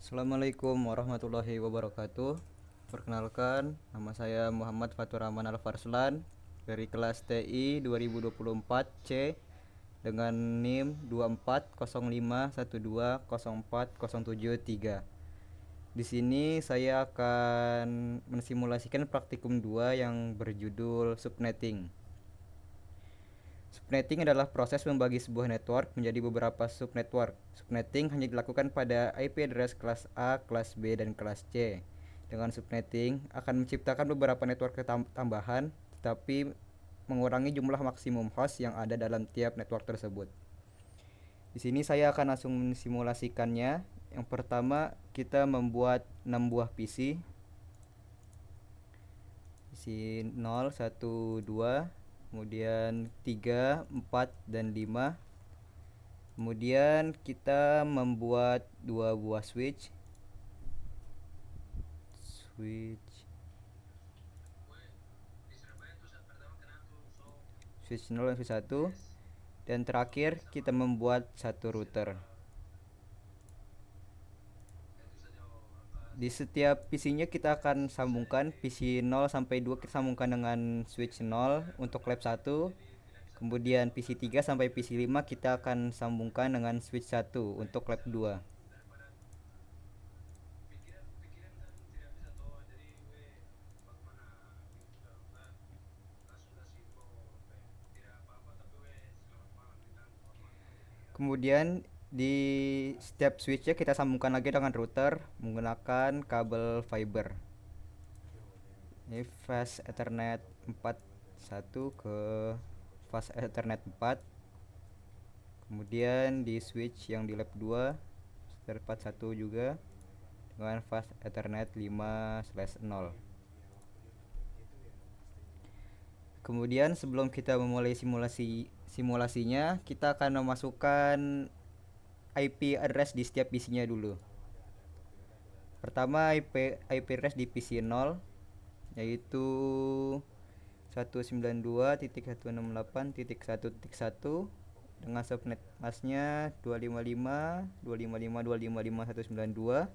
Assalamualaikum warahmatullahi wabarakatuh. Perkenalkan, nama saya Muhammad Fatur Rahman Al-Farslan dari kelas TI 2024 C dengan NIM 240512040773. Di sini saya akan mensimulasikan praktikum 2 yang berjudul subnetting. Subnetting adalah proses membagi sebuah network menjadi beberapa subnetwork. Subnetting hanya dilakukan pada IP address kelas A, kelas B, dan kelas C. Dengan subnetting akan menciptakan beberapa network tambahan, tetapi mengurangi jumlah maksimum host yang ada dalam tiap network tersebut. Di sini saya akan langsung mensimulasikannya. Yang pertama, kita membuat 6 buah PC. PC 0, 1, 2, kemudian 3, 4, dan 5. Kemudian kita membuat 2 buah switch 0 dan switch 1. Dan terakhir kita membuat satu router. Di setiap PC-nya kita akan sambungkan PC 0 sampai 2 kita sambungkan dengan switch 0 untuk lab 1. Kemudian PC 3 sampai PC 5 kita akan sambungkan dengan switch 1 untuk lab 2. Kemudian di setiap switchnya kita sambungkan lagi dengan router menggunakan kabel fiber. Ini fast Ethernet 4 1 ke fast Ethernet 4. Kemudian di switch yang di lab 2 terdapat 1 juga dengan fast Ethernet 5/0. Kemudian sebelum kita memulai simulasinya, kita akan memasukkan IP address di setiap PC-nya dulu. Pertama IP address di PC 0 yaitu 192.168.1.1 dengan subnet masknya 255.255.255.192,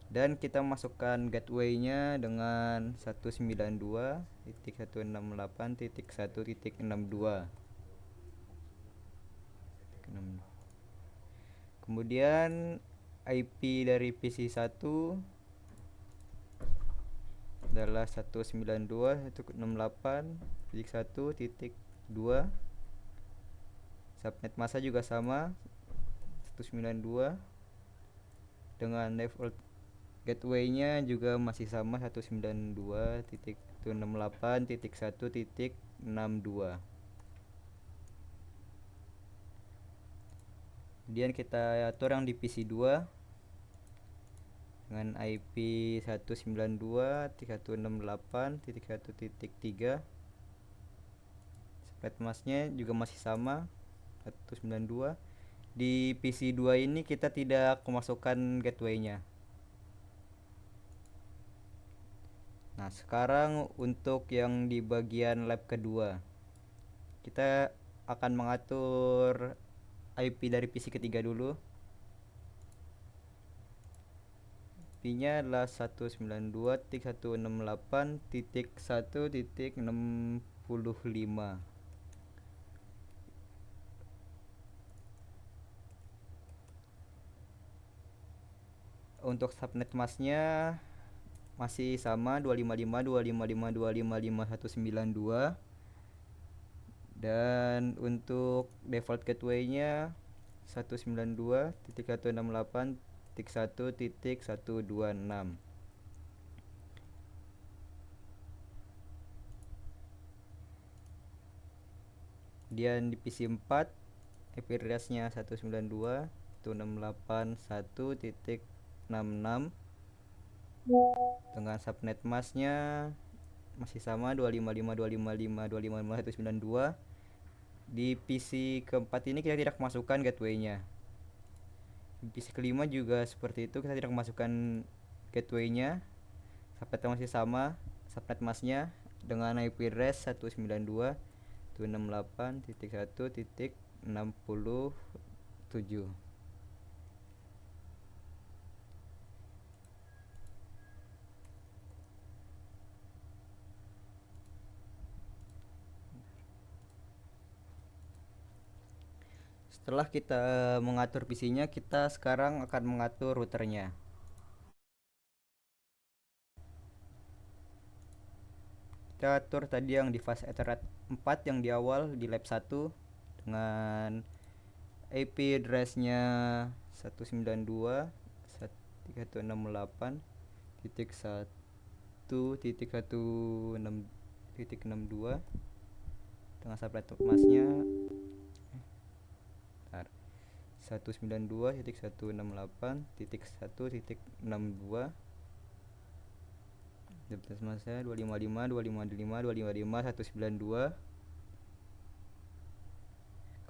dan kita masukkan gateway-nya dengan 192.168.1.62. Kemudian IP dari PC 1 adalah 192.168.1.2. Subnet masa juga sama 192, dengan default gateway-nya juga masih sama 192.168.1.62. Kemudian kita atur yang di PC 2 dengan IP 192.168.1.3. Subnet masknya juga masih sama 192. Di PC 2 ini kita tidak memasukkan gateway-nya. Nah, sekarang untuk yang di bagian lab kedua, kita akan mengatur IP dari PC ketiga dulu. IP-nya adalah 192.168.1.65. Untuk subnet masknya masih sama 255.255.255.192, dan untuk default gateway-nya 192.168.1.126. Kemudian di PC 4 IP address-nya 192.168.1.66 dengan subnet masknya masih sama 255.255.255.192. Di PC keempat ini kita tidak masukkan gateway-nya. Di PC kelima juga seperti itu, kita tidak masukkan gateway-nya. Subnet masih sama, subnet masknya dengan IP address 192.168.1.67. Setelah kita mengatur PC-nya, kita sekarang akan mengatur routernya. Kita atur tadi yang device Ethernet 4 yang di awal di lab 1 dengan IP address-nya 192.168.1.1.6.1.62 dengan subnet masnya 192.168.1.62 subnet masnya 255.255.255.192.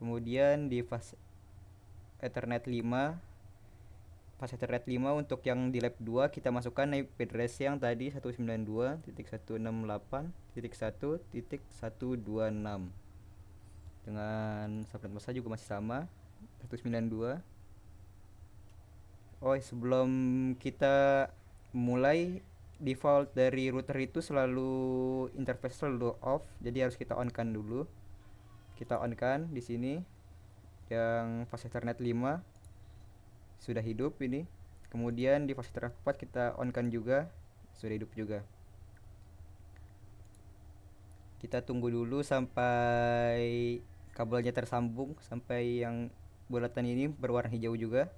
Kemudian di fase Ethernet 5 untuk yang di lab 2 kita masukkan IP address yang tadi 192.168.1.1.126 dengan subnet masa juga masih sama 192. Oh, sebelum kita mulai, default dari router itu selalu interface selalu off, jadi harus kita on kan dulu. Kita on kan di sini yang fase Ethernet 5 sudah hidup ini. Kemudian di fase Ethernet 4 kita on kan juga, sudah hidup juga. Kita tunggu dulu sampai kabelnya tersambung, sampai yang bulatan ini berwarna hijau juga.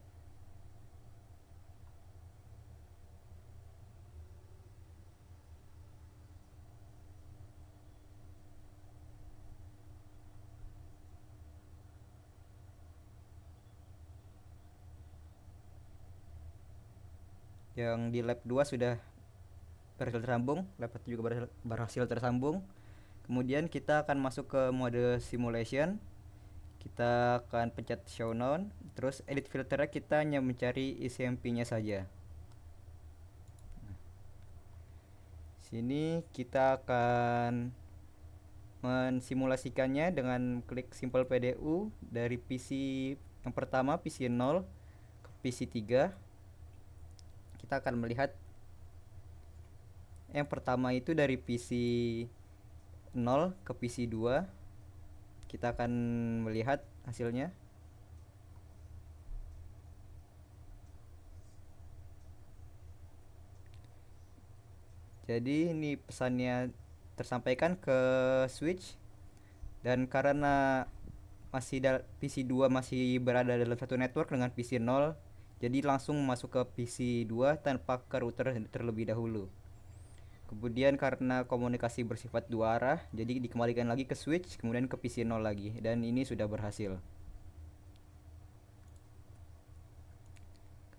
Yang di lab 2 sudah berhasil tersambung, lab 1 juga berhasil tersambung. Kemudian kita akan masuk ke mode simulation. Kita akan pencet show none, terus edit filternya kita hanya mencari ICMP-nya saja. Sini kita akan mensimulasikannya dengan klik simple PDU dari PC yang pertama, PC 0 ke PC 3. Kita akan melihat yang pertama itu dari PC 0 ke PC 2. Kita akan melihat hasilnya. Jadi ini pesannya tersampaikan ke switch, dan karena PC 2 masih berada dalam satu network dengan PC 0, jadi langsung masuk ke PC 2 tanpa ke router terlebih dahulu. Kemudian karena komunikasi bersifat dua arah, jadi dikembalikan lagi ke switch, kemudian ke PC 0 lagi, dan ini sudah berhasil.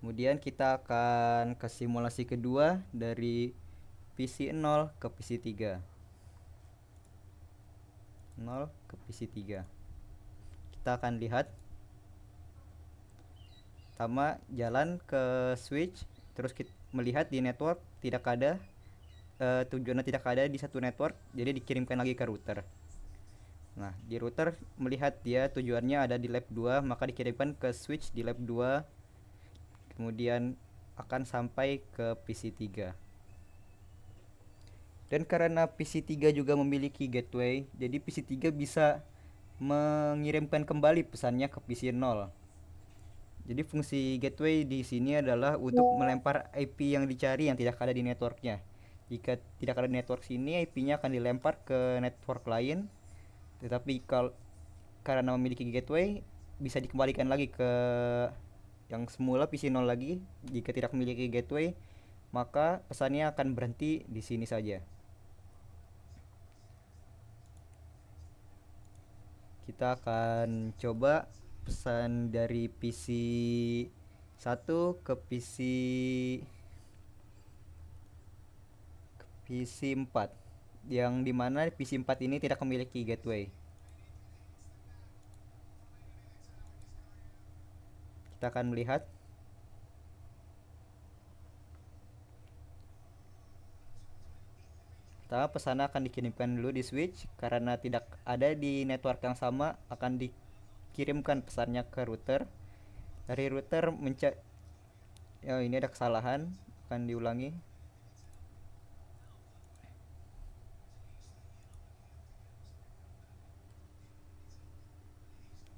Kemudian kita akan ke simulasi kedua dari PC 0 ke PC 3. 0 ke PC 3. Kita akan lihat pertama jalan ke switch, terus kita melihat di network tidak ada, tujuannya tidak ada di satu network, jadi dikirimkan lagi ke router. Nah, di router melihat dia tujuannya ada di lab 2, maka dikirimkan ke switch di lab 2, kemudian akan sampai ke PC 3. Dan karena PC 3 juga memiliki gateway, jadi PC 3 bisa mengirimkan kembali pesannya ke PC 0. Jadi fungsi gateway di sini adalah untuk melempar IP yang dicari yang tidak ada di networknya. Jika tidak ada di network sini, IP-nya akan dilempar ke network lain. Tetapi karena memiliki gateway, bisa dikembalikan lagi ke yang semula PC 0 lagi. Jika tidak memiliki gateway, maka pesannya akan berhenti di sini saja. Kita akan coba pesan dari PC 1 ke PC 4, yang dimana PC 4 ini tidak memiliki gateway. Kita akan melihat pertama pesan akan dikirimkan dulu di switch, karena tidak ada di network yang sama akan dikirimkan pesannya ke router. Dari router ini ada kesalahan, akan diulangi.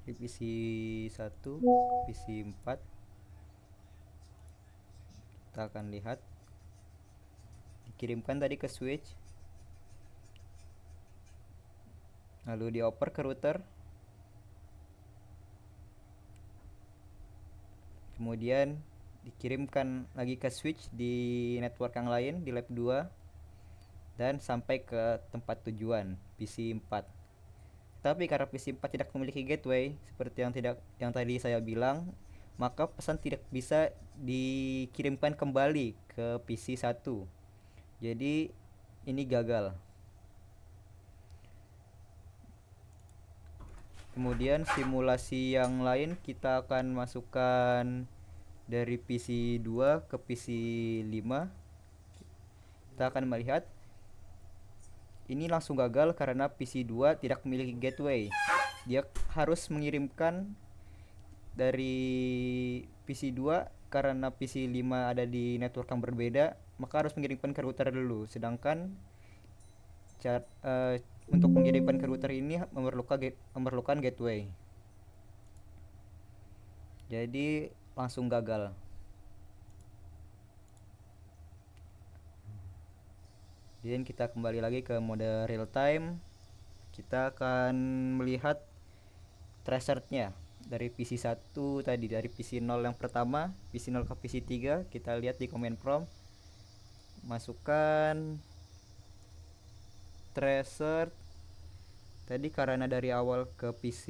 Di PC 1, PC 4 kita akan lihat dikirimkan tadi ke switch, lalu dioper ke router, kemudian dikirimkan lagi ke switch di network yang lain di lab 2 dan sampai ke tempat tujuan PC 4. Tapi karena PC 4 tidak memiliki gateway seperti yang tadi saya bilang, maka pesan tidak bisa dikirimkan kembali ke PC 1. Jadi ini gagal. Kemudian simulasi yang lain kita akan masukkan dari PC 2 ke PC 5. Kita akan melihat ini langsung gagal karena PC 2 tidak memiliki gateway. Dia harus mengirimkan dari PC 2 karena PC 5 ada di network yang berbeda, maka harus mengirimkan ke router dulu. Sedangkan untuk mengirimkan ke router ini memerlukan gateway. Jadi langsung gagal. Dan kita kembali lagi ke mode real time. Kita akan melihat tracernya dari PC 1 tadi, dari PC 0 yang pertama, PC 0 ke PC 3. Kita lihat di command prompt, masukkan tracer tadi karena dari awal ke PC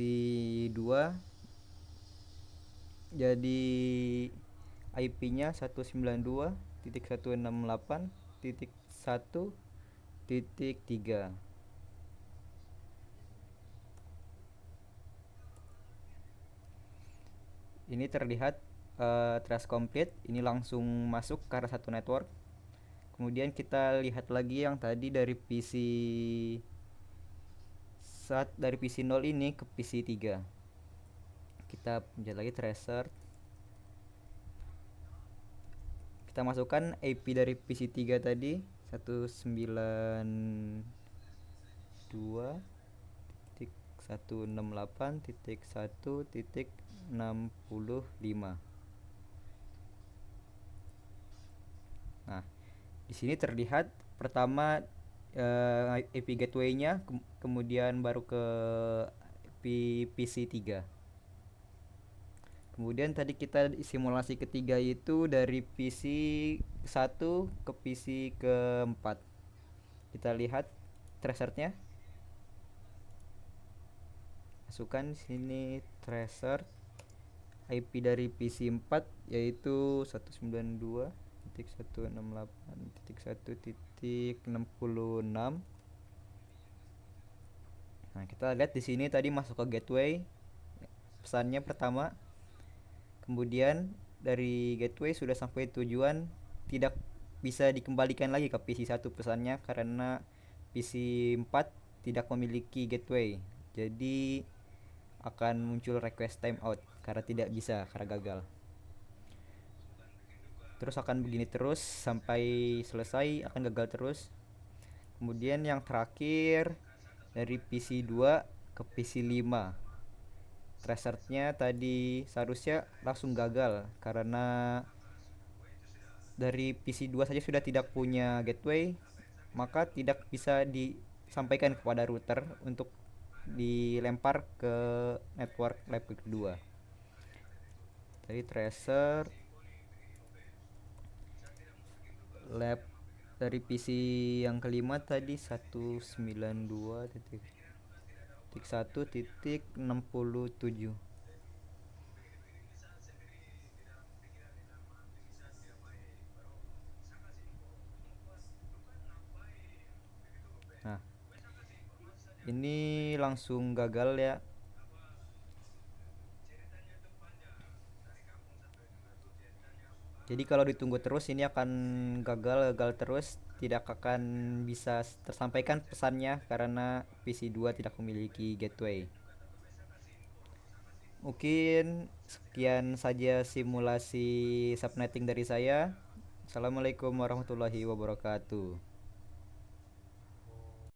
2 jadi IP-nya 192.168.1.3. Ini terlihat trace complete, ini langsung masuk ke arah satu network. Kemudian kita lihat lagi yang tadi dari PC 0 ini ke PC 3. Kita pencet lagi tracer. Kita masukkan IP dari PC 3 tadi 192.168.1.65. Nah, di sini terlihat pertama IP gateway-nya, kemudian baru ke PC 3. Kemudian tadi kita simulasi ketiga itu dari PC 1 ke PC keempat. Kita lihat tracernya. Masukkan sini tracer IP dari PC 4 yaitu 192.168.1.66. Nah, kita lihat di sini tadi masuk ke gateway. Pesannya pertama. Kemudian dari gateway sudah sampai tujuan, tidak bisa dikembalikan lagi ke PC 1 pesannya karena PC 4 tidak memiliki gateway. Jadi akan muncul request timeout karena tidak bisa, karena gagal. Terus akan begini terus sampai selesai, akan gagal terus. Kemudian yang terakhir dari PC 2 ke PC 5. Tracernya tadi seharusnya langsung gagal karena dari PC 2 saja sudah tidak punya gateway, maka tidak bisa disampaikan kepada router untuk dilempar ke network lab kedua. Tadi tracer lab dari PC yang kelima tadi 192.1.67. Nah, ini langsung gagal ya. Jadi kalau ditunggu terus ini akan gagal terus, tidak akan bisa tersampaikan pesannya karena PC 2 tidak memiliki gateway. Mungkin sekian saja simulasi subnetting dari saya. Assalamualaikum warahmatullahi wabarakatuh.